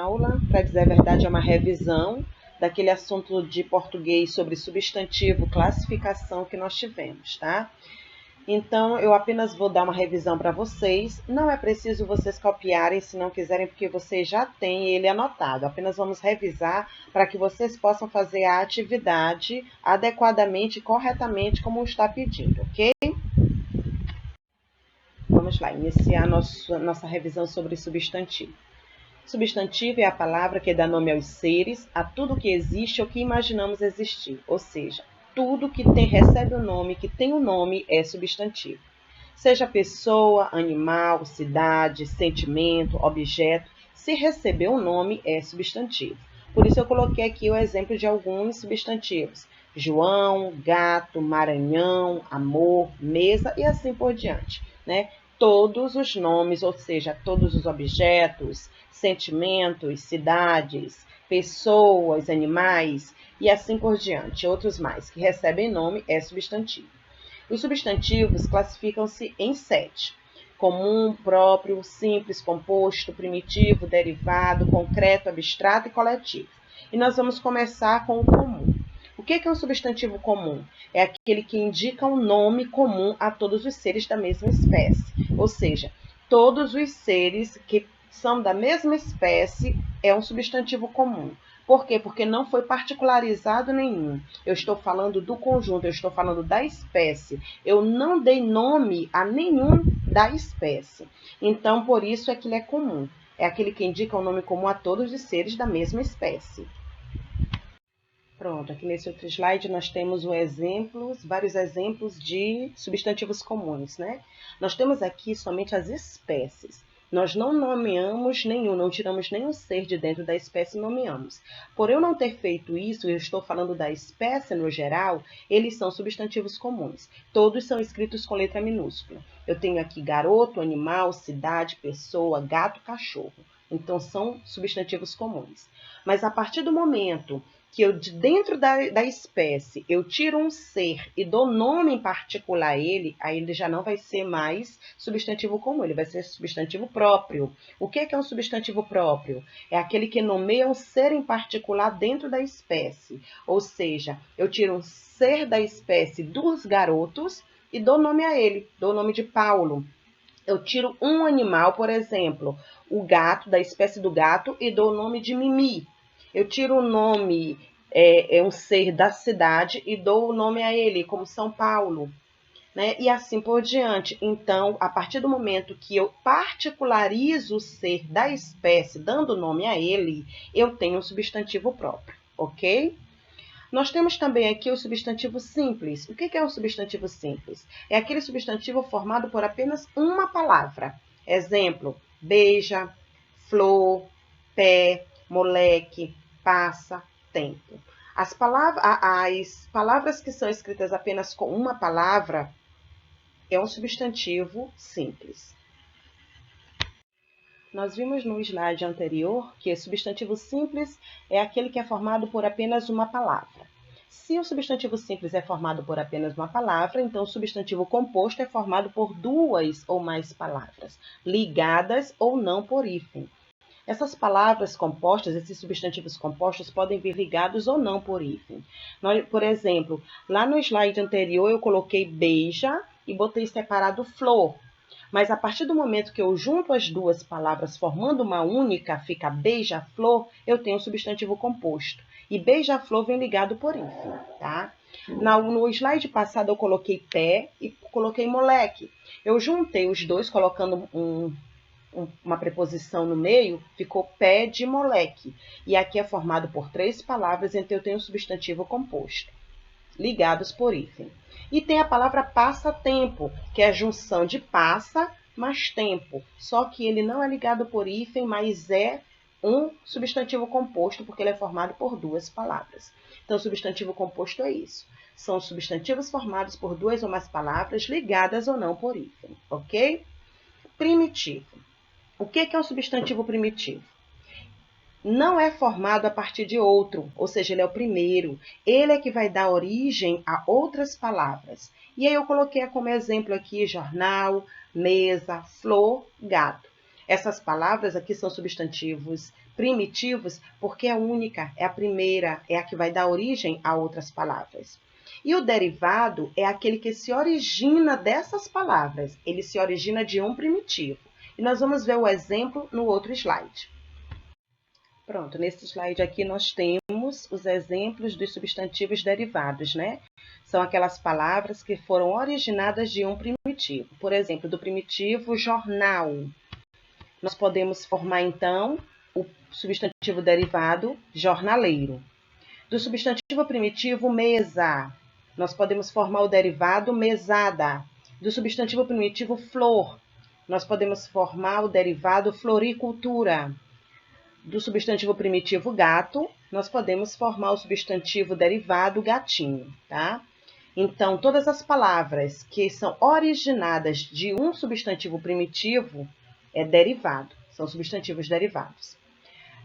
aula, para dizer a verdade, é uma revisão daquele assunto de português sobre substantivo, classificação que nós tivemos, tá? Então, eu apenas vou dar uma revisão para vocês. Não é preciso vocês copiarem se não quiserem, porque vocês já têm ele anotado. Apenas vamos revisar para que vocês possam fazer a atividade adequadamente e corretamente como está pedindo, ok? Vamos lá, iniciar nossa revisão sobre substantivo. Substantivo é a palavra que dá nome aos seres, a tudo que existe ou que imaginamos existir, ou seja, tudo que recebe o nome, que tem um nome, é substantivo. Seja pessoa, animal, cidade, sentimento, objeto, se receber um nome, é substantivo. Por isso eu coloquei aqui o exemplo de alguns substantivos. João, gato, Maranhão, amor, mesa e assim por diante, né? Todos os nomes, ou seja, todos os objetos, sentimentos, cidades, pessoas, animais e assim por diante, outros mais, que recebem nome é substantivo. Os substantivos classificam-se em 7. Comum, próprio, simples, composto, primitivo, derivado, concreto, abstrato e coletivo. E nós vamos começar com o comum. O que é um substantivo comum? É aquele que indica um nome comum a todos os seres da mesma espécie. Ou seja, todos os seres que são da mesma espécie é um substantivo comum. Por quê? Porque não foi particularizado nenhum. Eu estou falando do conjunto, eu estou falando da espécie. Eu não dei nome a nenhum da espécie. Então, por isso é que ele é comum. É aquele que indica um nome comum a todos os seres da mesma espécie. Pronto, aqui nesse outro slide nós temos vários exemplos de substantivos comuns, né? Nós temos aqui somente as espécies. Nós não nomeamos nenhum, não tiramos nenhum ser de dentro da espécie e nomeamos. Por eu não ter feito isso, eu estou falando da espécie no geral, eles são substantivos comuns. Todos são escritos com letra minúscula. Eu tenho aqui garoto, animal, cidade, pessoa, gato, cachorro. Então, são substantivos comuns. Mas a partir do momento que eu, de dentro da espécie, eu tiro um ser e dou nome em particular a ele, aí ele já não vai ser mais substantivo comum, ele vai ser substantivo próprio. O que é um substantivo próprio? É aquele que nomeia um ser em particular dentro da espécie. Ou seja, eu tiro um ser da espécie dos garotos e dou nome a ele, dou o nome de Paulo. Eu tiro um animal, por exemplo, o gato, da espécie do gato, e dou o nome de Mimi. Eu tiro o nome, um ser da cidade, e dou o nome a ele, como São Paulo, né? E assim por diante. Então, a partir do momento que eu particularizo o ser da espécie, dando nome a ele, eu tenho um substantivo próprio, ok? Nós temos também aqui o substantivo simples. O que é um substantivo simples? É aquele substantivo formado por apenas uma palavra. Exemplo, beija, flor, pé, moleque, passa, tempo. As palavras que são escritas apenas com uma palavra é um substantivo simples. Nós vimos no slide anterior que substantivo simples é aquele que é formado por apenas uma palavra. Se o substantivo simples é formado por apenas uma palavra, então o substantivo composto é formado por duas ou mais palavras, ligadas ou não por hífen. Essas palavras compostas, esses substantivos compostos, podem vir ligados ou não por hífen. Por exemplo, lá no slide anterior eu coloquei beija e botei separado flor. Mas a partir do momento que eu junto as duas palavras formando uma única, fica beija-flor, eu tenho um substantivo composto. E beija-flor vem ligado por hífen, tá? No slide passado eu coloquei pé e coloquei moleque. Eu juntei os dois colocando uma preposição no meio, ficou pé de moleque. E aqui é formado por três palavras, então eu tenho um substantivo composto, ligados por hífen. E tem a palavra passatempo, que é a junção de passa mais tempo. Só que ele não é ligado por hífen, mas é um substantivo composto, porque ele é formado por duas palavras. Então, substantivo composto é isso. São substantivos formados por duas ou mais palavras, ligadas ou não por hífen, ok? Primitivo. O que é um substantivo primitivo? Não é formado a partir de outro, ou seja, ele é o primeiro. Ele é que vai dar origem a outras palavras. E aí eu coloquei como exemplo aqui jornal, mesa, flor, gato. Essas palavras aqui são substantivos primitivos porque é única, é a primeira, é a que vai dar origem a outras palavras. E o derivado é aquele que se origina dessas palavras, ele se origina de um primitivo. E nós vamos ver o exemplo no outro slide. Pronto, nesse slide aqui nós temos os exemplos dos substantivos derivados, né? São aquelas palavras que foram originadas de um primitivo. Por exemplo, do primitivo jornal. Nós podemos formar, então, o substantivo derivado jornaleiro. Do substantivo primitivo mesa, nós podemos formar o derivado mesada. Do substantivo primitivo flor, nós podemos formar o derivado floricultura. Do substantivo primitivo gato, nós podemos formar o substantivo derivado gatinho, tá? Então, todas as palavras que são originadas de um substantivo primitivo é derivado, são substantivos derivados.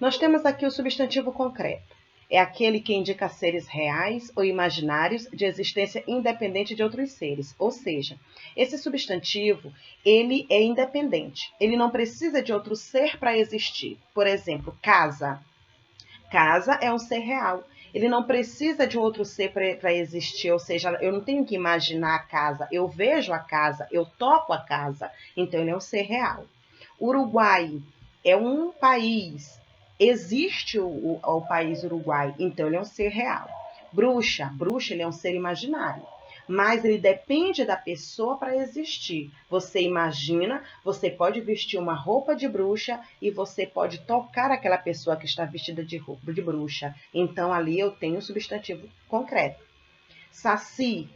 Nós temos aqui o substantivo concreto. É aquele que indica seres reais ou imaginários de existência independente de outros seres. Ou seja, esse substantivo, ele é independente. Ele não precisa de outro ser para existir. Por exemplo, casa. Casa é um ser real. Ele não precisa de outro ser para existir. Ou seja, eu não tenho que imaginar a casa. Eu vejo a casa, eu toco a casa. Então, ele é um ser real. Uruguai é um país. Existe o país Uruguai, então ele é um ser real. Bruxa, ele é um ser imaginário, mas ele depende da pessoa para existir. Você imagina, você pode vestir uma roupa de bruxa e você pode tocar aquela pessoa que está vestida de roupa de bruxa. Então ali eu tenho um substantivo concreto. Saci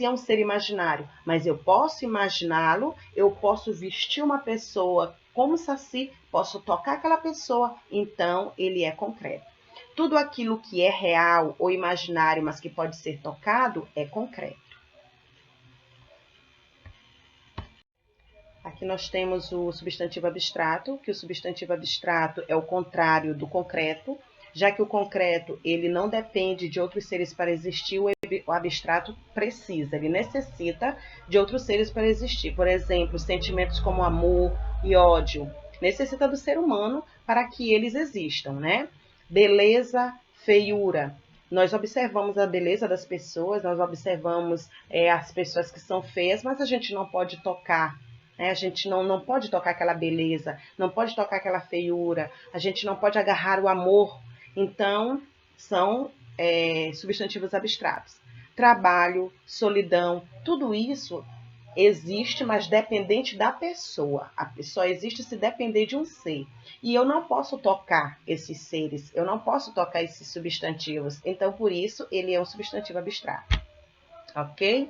é um ser imaginário, mas eu posso imaginá-lo, eu posso vestir uma pessoa como saci, posso tocar aquela pessoa, então ele é concreto. Tudo aquilo que é real ou imaginário, mas que pode ser tocado, é concreto. Aqui nós temos o substantivo abstrato, que o substantivo abstrato é o contrário do concreto, já que o concreto ele não depende de outros seres para existir, o abstrato precisa, ele necessita de outros seres para existir. Por exemplo, sentimentos como amor e ódio, necessita do ser humano para que eles existam, né? Beleza, feiura. Nós observamos a beleza das pessoas, nós observamos as pessoas que são feias, mas a gente não pode tocar. A gente não pode tocar aquela beleza, não pode tocar aquela feiura, a gente não pode agarrar o amor. Então, são substantivos abstratos. Trabalho, solidão, tudo isso existe, mas dependente da pessoa. A pessoa existe se depender de um ser. E eu não posso tocar esses seres, eu não posso tocar esses substantivos. Então, por isso, ele é um substantivo abstrato. Ok?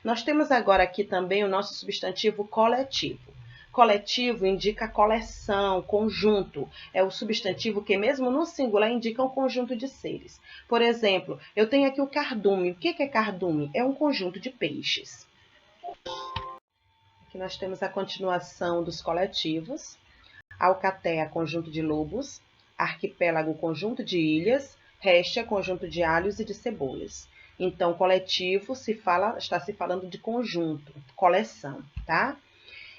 Nós temos agora aqui também o nosso substantivo coletivo. Coletivo indica coleção, conjunto. É o substantivo que, mesmo no singular, indica um conjunto de seres. Por exemplo, eu tenho aqui o cardume. O que é cardume? É um conjunto de peixes. Aqui nós temos a continuação dos coletivos. Alcateia, conjunto de lobos. Arquipélago, conjunto de ilhas. Réstia, conjunto de alhos e de cebolas. Então, coletivo está se falando de conjunto, coleção, tá?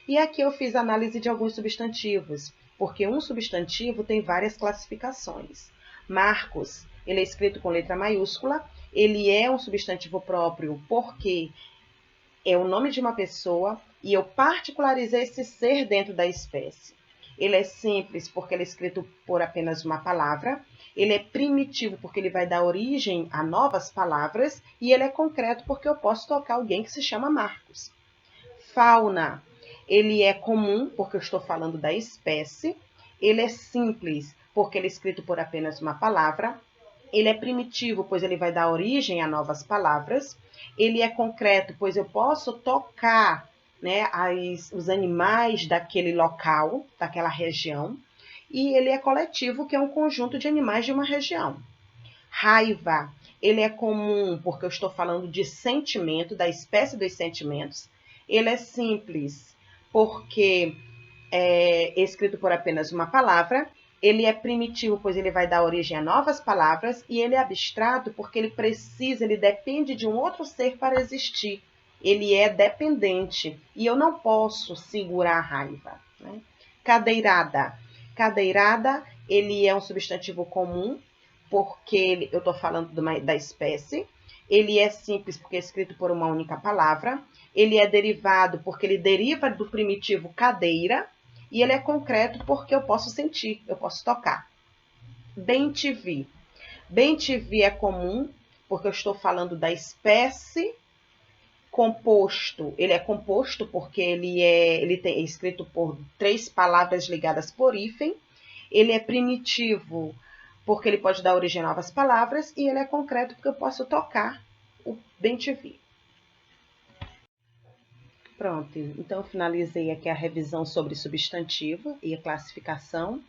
E aqui eu fiz análise de alguns substantivos, porque um substantivo tem várias classificações. Marcos, ele é escrito com letra maiúscula, ele é um substantivo próprio porque é o nome de uma pessoa e eu particularizei esse ser dentro da espécie. Ele é simples porque ele é escrito por apenas uma palavra, ele é primitivo porque ele vai dar origem a novas palavras e ele é concreto porque eu posso tocar alguém que se chama Marcos. Fauna. Ele é comum, porque eu estou falando da espécie. Ele é simples, porque ele é escrito por apenas uma palavra. Ele é primitivo, pois ele vai dar origem a novas palavras. Ele é concreto, pois eu posso tocar, né, os animais daquele local, daquela região. E ele é coletivo, que é um conjunto de animais de uma região. Raiva. Ele é comum, porque eu estou falando de sentimento, da espécie dos sentimentos. Ele é simples, porque é escrito por apenas uma palavra. Ele é primitivo, pois ele vai dar origem a novas palavras. E ele é abstrato, porque ele depende de um outro ser para existir. Ele é dependente. E eu não posso segurar a raiva, né? Cadeirada. Cadeirada ele é um substantivo comum, porque eu estou falando da espécie. Ele é simples, porque é escrito por uma única palavra. Ele é derivado, porque ele deriva do primitivo cadeira. E ele é concreto, porque eu posso sentir, eu posso tocar. Bem-te-vi. Bem-te-vi é comum, porque eu estou falando da espécie. Composto, ele é composto porque ele é escrito por 3 palavras ligadas por hífen. Ele é primitivo porque ele pode dar origem a novas palavras. E ele é concreto porque eu posso tocar o bem-te-vi. Pronto, então eu finalizei aqui a revisão sobre substantivo e a classificação.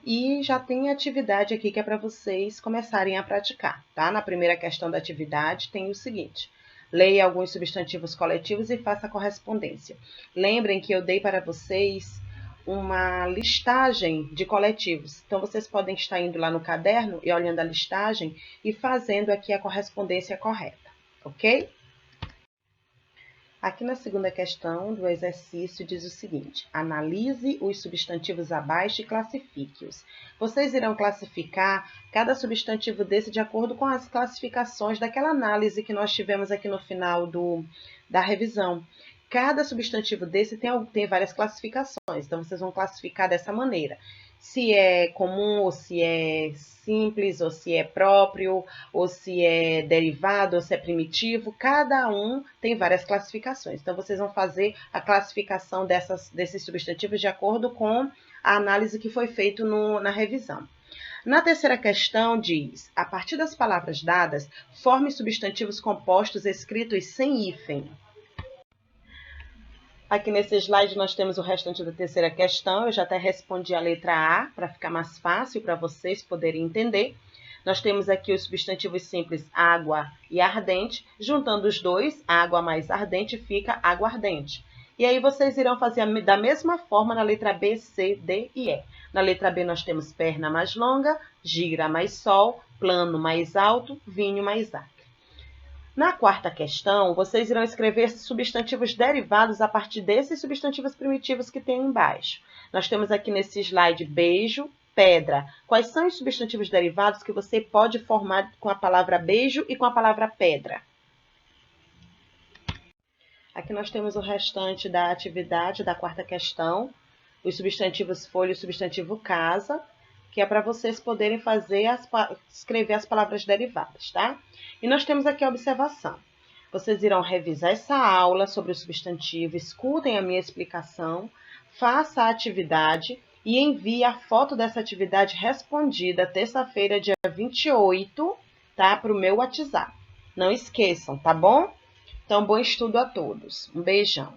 E já tem atividade aqui que é para vocês começarem a praticar, tá? Na primeira questão da atividade tem o seguinte: leia alguns substantivos coletivos e faça a correspondência. Lembrem que eu dei para vocês uma listagem de coletivos. Então, vocês podem estar indo lá no caderno e olhando a listagem e fazendo aqui a correspondência correta, ok? Aqui na segunda questão do exercício diz o seguinte: analise os substantivos abaixo e classifique-os. Vocês irão classificar cada substantivo desse de acordo com as classificações daquela análise que nós tivemos aqui no final da revisão. Cada substantivo desse tem várias classificações, então vocês vão classificar dessa maneira. Se é comum, ou se é simples, ou se é próprio, ou se é derivado, ou se é primitivo. Cada um tem várias classificações. Então, vocês vão fazer a classificação desses substantivos de acordo com a análise que foi feita na revisão. Na terceira questão diz: a partir das palavras dadas, forme substantivos compostos escritos sem hífen. Aqui nesse slide nós temos o restante da terceira questão. Eu já até respondi a letra A, para ficar mais fácil para vocês poderem entender. Nós temos aqui os substantivos simples água e ardente. Juntando os dois, água mais ardente, fica aguardente. E aí vocês irão fazer da mesma forma na letra B, C, D e E. Na letra B nós temos perna mais longa, gira mais sol, plano mais alto, vinho mais acre. Na quarta questão, vocês irão escrever substantivos derivados a partir desses substantivos primitivos que tem embaixo. Nós temos aqui nesse slide beijo, pedra. Quais são os substantivos derivados que você pode formar com a palavra beijo e com a palavra pedra? Aqui nós temos o restante da atividade da quarta questão, os substantivos folha e o substantivo casa, que é para vocês poderem escrever as palavras derivadas, tá? E nós temos aqui a observação. Vocês irão revisar essa aula sobre o substantivo, escutem a minha explicação, faça a atividade e envie a foto dessa atividade respondida terça-feira, dia 28, tá? Para o meu WhatsApp. Não esqueçam, tá bom? Então, bom estudo a todos. Um beijão.